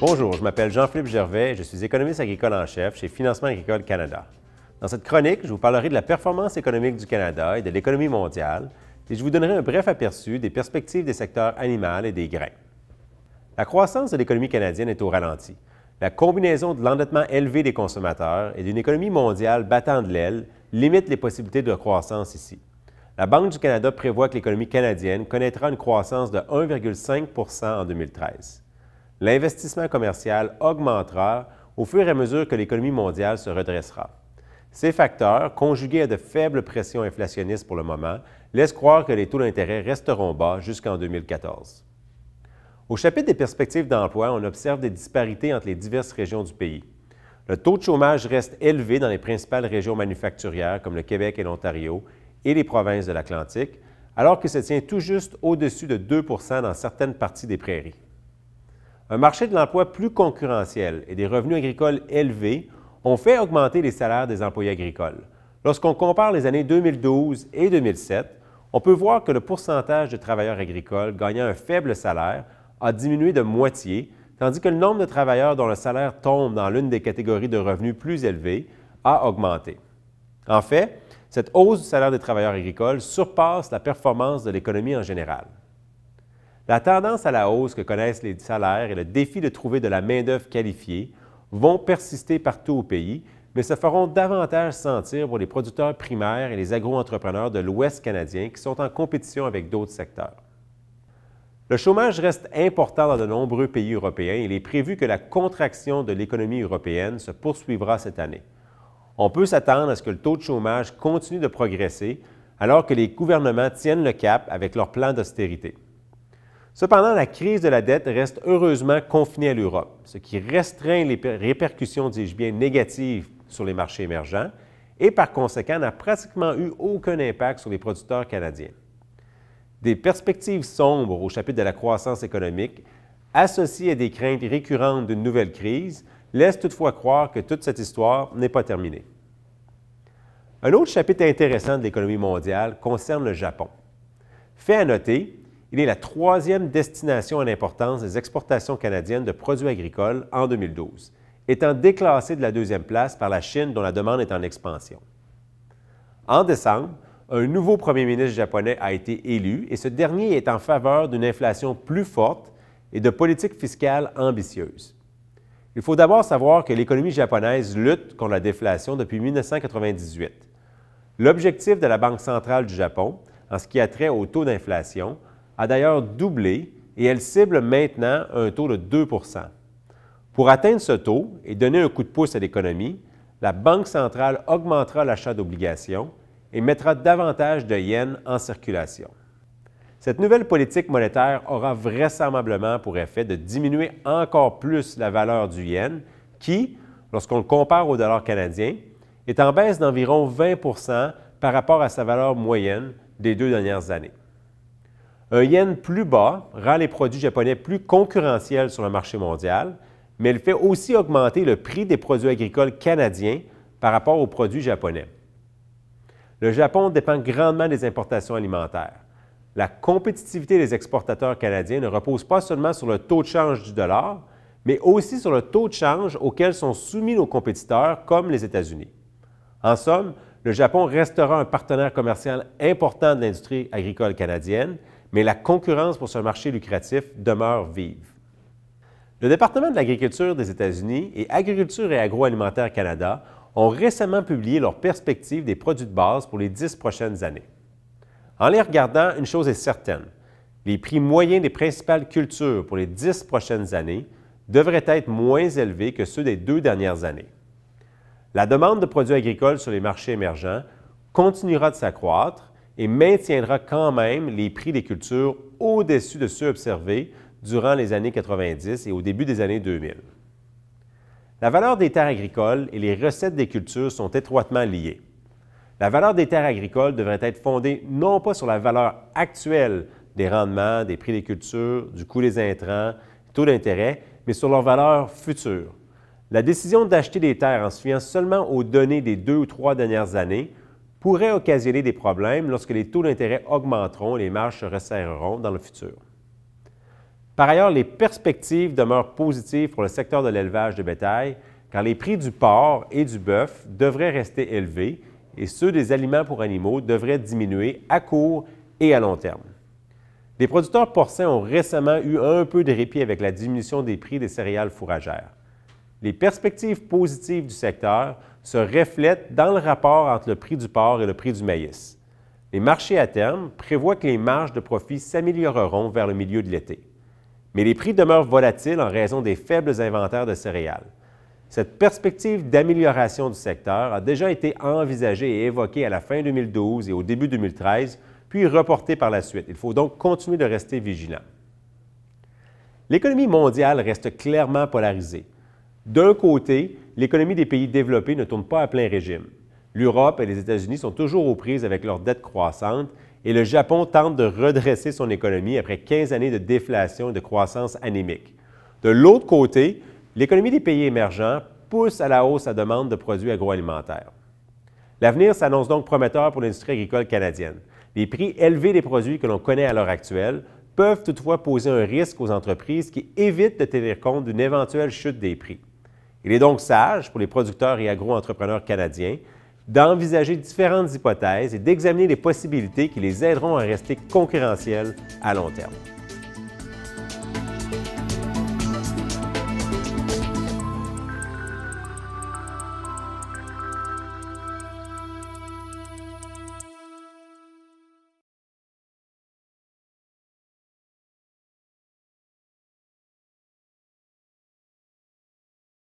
Bonjour, je m'appelle Jean-Philippe Gervais et je suis économiste agricole en chef chez Financement agricole Canada. Dans cette chronique, je vous parlerai de la performance économique du Canada et de l'économie mondiale et je vous donnerai un bref aperçu des perspectives des secteurs animal et des grains. La croissance de l'économie canadienne est au ralenti. La combinaison de l'endettement élevé des consommateurs et d'une économie mondiale battant de l'aile limite les possibilités de croissance ici. La Banque du Canada prévoit que l'économie canadienne connaîtra une croissance de 1,5 % en 2013. L'investissement commercial augmentera au fur et à mesure que l'économie mondiale se redressera. Ces facteurs, conjugués à de faibles pressions inflationnistes pour le moment, laissent croire que les taux d'intérêt resteront bas jusqu'en 2014. Au chapitre des perspectives d'emploi, on observe des disparités entre les diverses régions du pays. Le taux de chômage reste élevé dans les principales régions manufacturières comme le Québec et l'Ontario et les provinces de l'Atlantique, alors qu'il se tient tout juste au-dessus de 2 % dans certaines parties des prairies. Un marché de l'emploi plus concurrentiel et des revenus agricoles élevés ont fait augmenter les salaires des employés agricoles. Lorsqu'on compare les années 2012 et 2007, on peut voir que le pourcentage de travailleurs agricoles gagnant un faible salaire a diminué de moitié, tandis que le nombre de travailleurs dont le salaire tombe dans l'une des catégories de revenus plus élevés a augmenté. En fait, cette hausse du salaire des travailleurs agricoles surpasse la performance de l'économie en général. La tendance à la hausse que connaissent les salaires et le défi de trouver de la main-d'œuvre qualifiée vont persister partout au pays, mais se feront davantage sentir pour les producteurs primaires et les agro-entrepreneurs de l'Ouest canadien qui sont en compétition avec d'autres secteurs. Le chômage reste important dans de nombreux pays européens et il est prévu que la contraction de l'économie européenne se poursuivra cette année. On peut s'attendre à ce que le taux de chômage continue de progresser alors que les gouvernements tiennent le cap avec leurs plans d'austérité. Cependant, la crise de la dette reste heureusement confinée à l'Europe, ce qui restreint les répercussions, dis-je bien, négatives sur les marchés émergents et par conséquent n'a pratiquement eu aucun impact sur les producteurs canadiens. Des perspectives sombres au chapitre de la croissance économique, associées à des craintes récurrentes d'une nouvelle crise, laissent toutefois croire que toute cette histoire n'est pas terminée. Un autre chapitre intéressant de l'économie mondiale concerne le Japon. Fait à noter, il est la troisième destination en importance des exportations canadiennes de produits agricoles en 2012, étant déclassé de la deuxième place par la Chine dont la demande est en expansion. En décembre, un nouveau premier ministre japonais a été élu et ce dernier est en faveur d'une inflation plus forte et de politiques fiscales ambitieuses. Il faut d'abord savoir que l'économie japonaise lutte contre la déflation depuis 1998. L'objectif de la Banque centrale du Japon, en ce qui a trait au taux d'inflation, a d'ailleurs doublé et elle cible maintenant un taux de 2 %. Pour atteindre ce taux et donner un coup de pouce à l'économie, la Banque centrale augmentera l'achat d'obligations et mettra davantage de yens en circulation. Cette nouvelle politique monétaire aura vraisemblablement pour effet de diminuer encore plus la valeur du yen qui, lorsqu'on le compare au dollar canadien, est en baisse d'environ 20 % par rapport à sa valeur moyenne des 2 dernières années. Un yen plus bas rend les produits japonais plus concurrentiels sur le marché mondial, mais il fait aussi augmenter le prix des produits agricoles canadiens par rapport aux produits japonais. Le Japon dépend grandement des importations alimentaires. La compétitivité des exportateurs canadiens ne repose pas seulement sur le taux de change du dollar, mais aussi sur le taux de change auquel sont soumis nos compétiteurs, comme les États-Unis. En somme, le Japon restera un partenaire commercial important de l'industrie agricole canadienne, mais la concurrence pour ce marché lucratif demeure vive. Le département de l'agriculture des États-Unis et Agriculture et agroalimentaire Canada ont récemment publié leurs perspectives des produits de base pour les 10 prochaines années. En les regardant, une chose est certaine, les prix moyens des principales cultures pour les 10 prochaines années devraient être moins élevés que ceux des 2 dernières années. La demande de produits agricoles sur les marchés émergents continuera de s'accroître et maintiendra quand même les prix des cultures au-dessus de ceux observés durant les années 90 et au début des années 2000. La valeur des terres agricoles et les recettes des cultures sont étroitement liées. La valeur des terres agricoles devrait être fondée non pas sur la valeur actuelle des rendements, des prix des cultures, du coût des intrants, du taux d'intérêt, mais sur leur valeur future. La décision d'acheter des terres en se fiant seulement aux données des 2 ou 3 dernières années pourrait occasionner des problèmes lorsque les taux d'intérêt augmenteront et les marges se resserreront dans le futur. Par ailleurs, les perspectives demeurent positives pour le secteur de l'élevage de bétail, car les prix du porc et du bœuf devraient rester élevés et ceux des aliments pour animaux devraient diminuer à court et à long terme. Les producteurs porcins ont récemment eu un peu de répit avec la diminution des prix des céréales fourragères. Les perspectives positives du secteur se reflètent dans le rapport entre le prix du porc et le prix du maïs. Les marchés à terme prévoient que les marges de profit s'amélioreront vers le milieu de l'été. Mais les prix demeurent volatiles en raison des faibles inventaires de céréales. Cette perspective d'amélioration du secteur a déjà été envisagée et évoquée à la fin 2012 et au début 2013, puis reportée par la suite. Il faut donc continuer de rester vigilant. L'économie mondiale reste clairement polarisée. D'un côté, l'économie des pays développés ne tourne pas à plein régime. L'Europe et les États-Unis sont toujours aux prises avec leurs dettes croissantes et le Japon tente de redresser son économie après 15 années de déflation et de croissance anémique. De l'autre côté, l'économie des pays émergents pousse à la hausse la demande de produits agroalimentaires. L'avenir s'annonce donc prometteur pour l'industrie agricole canadienne. Les prix élevés des produits que l'on connaît à l'heure actuelle peuvent toutefois poser un risque aux entreprises qui évitent de tenir compte d'une éventuelle chute des prix. Il est donc sage pour les producteurs et agro-entrepreneurs canadiens d'envisager différentes hypothèses et d'examiner les possibilités qui les aideront à rester concurrentiels à long terme.